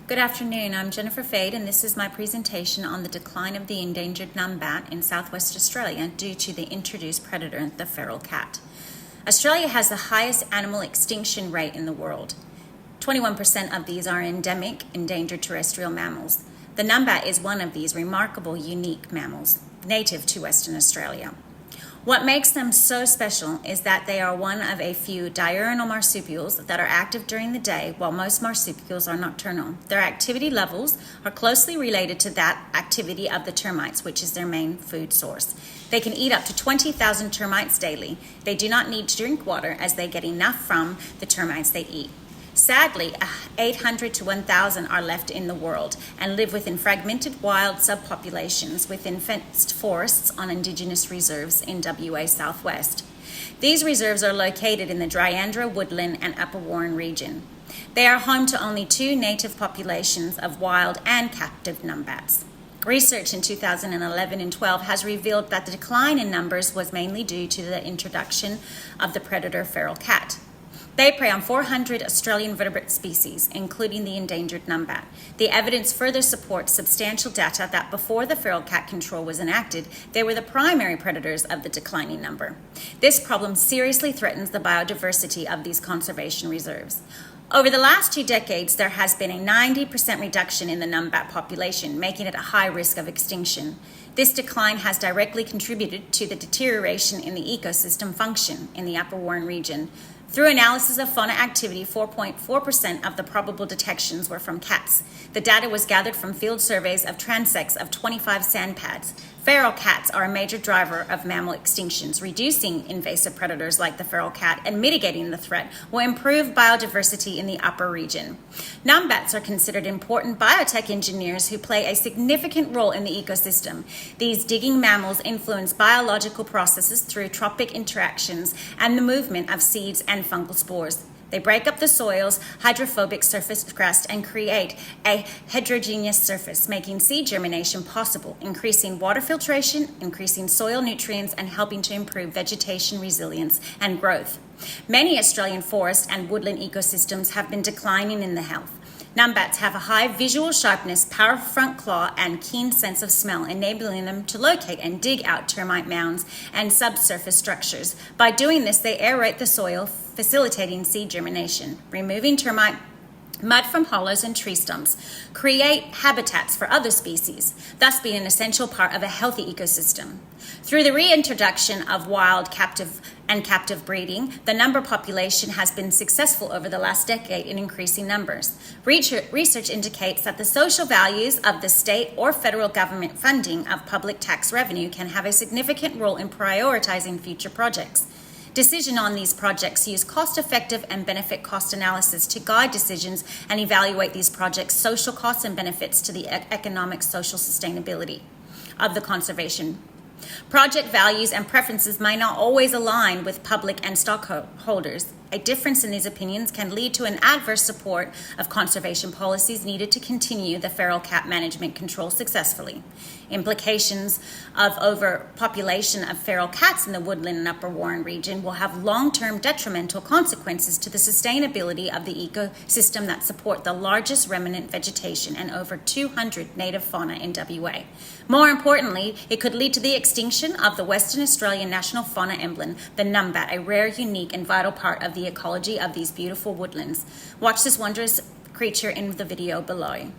Good afternoon, I'm Jennifer Fade and this is my presentation on the decline of the endangered numbat in southwest Australia due to the introduced predator, the feral cat. Australia has the highest animal extinction rate in the world. 21% of these are endemic, endangered terrestrial mammals. The numbat is one of these remarkable, unique mammals, native to Western Australia. What makes them so special is that they are one of a few diurnal marsupials that are active during the day, while most marsupials are nocturnal. Their activity levels are closely related to that activity of the termites, which is their main food source. They can eat up to 20,000 termites daily. They do not need to drink water as they get enough from the termites they eat. Sadly, 800 to 1,000 are left in the world and live within fragmented wild subpopulations within fenced forests on indigenous reserves in WA Southwest. These reserves are located in the Dryandra, Woodland and Upper Warren region. They are home to only two native populations of wild and captive numbats. Research in 2011 and 12 has revealed that the decline in numbers was mainly due to the introduction of the predator feral cat. They prey on 400 Australian vertebrate species, including the endangered numbat. The evidence further supports substantial data that before the feral cat control was enacted, they were the primary predators of the declining number. This problem seriously threatens the biodiversity of these conservation reserves. Over the last 2 decades, there has been a 90% reduction in the numbat population, making it a high risk of extinction. This decline has directly contributed to the deterioration in the ecosystem function in the Upper Warren region. Through analysis of fauna activity, 4.4% of the probable detections were from cats. The data was gathered from field surveys of transects of 25 sand pads. Feral cats are a major driver of mammal extinctions. Reducing invasive predators like the feral cat and mitigating the threat will improve biodiversity in the upper region. Numbats are considered important biotech engineers who play a significant role in the ecosystem. These digging mammals influence biological processes through trophic interactions and the movement of seeds and fungal spores. They break up the soil's hydrophobic surface crust and create a heterogeneous surface, making seed germination possible, increasing water filtration, increasing soil nutrients, and helping to improve vegetation resilience and growth. Many Australian forest and woodland ecosystems have been declining in the health. Numbats have a high visual sharpness, powerful front claw, and keen sense of smell, enabling them to locate and dig out termite mounds and subsurface structures. By doing this, they aerate the soil, facilitating seed germination, removing termite mud from hollows and tree stumps, create habitats for other species, thus being an essential part of a healthy ecosystem. Through the reintroduction of wild captive breeding, the numbat population has been successful over the last decade in increasing numbers. Research indicates that the social values of the state or federal government funding of public tax revenue can have a significant role in prioritizing future projects. Decision on these projects use cost-effective and benefit-cost analysis to guide decisions and evaluate these projects' social costs and benefits to the economic social sustainability of the conservation. Project values and preferences may not always align with public and stockholders. A difference in these opinions can lead to an adverse support of conservation policies needed to continue the feral cat management control successfully. Implications of overpopulation of feral cats in the Woodland and Upper Warren region will have long-term detrimental consequences to the sustainability of the ecosystem that support the largest remnant vegetation and over 200 native fauna in WA. More importantly, it could lead to the extinction of the Western Australian national fauna emblem, the numbat, a rare, unique, and vital part of the ecology of these beautiful woodlands. Watch this wondrous creature in the video below.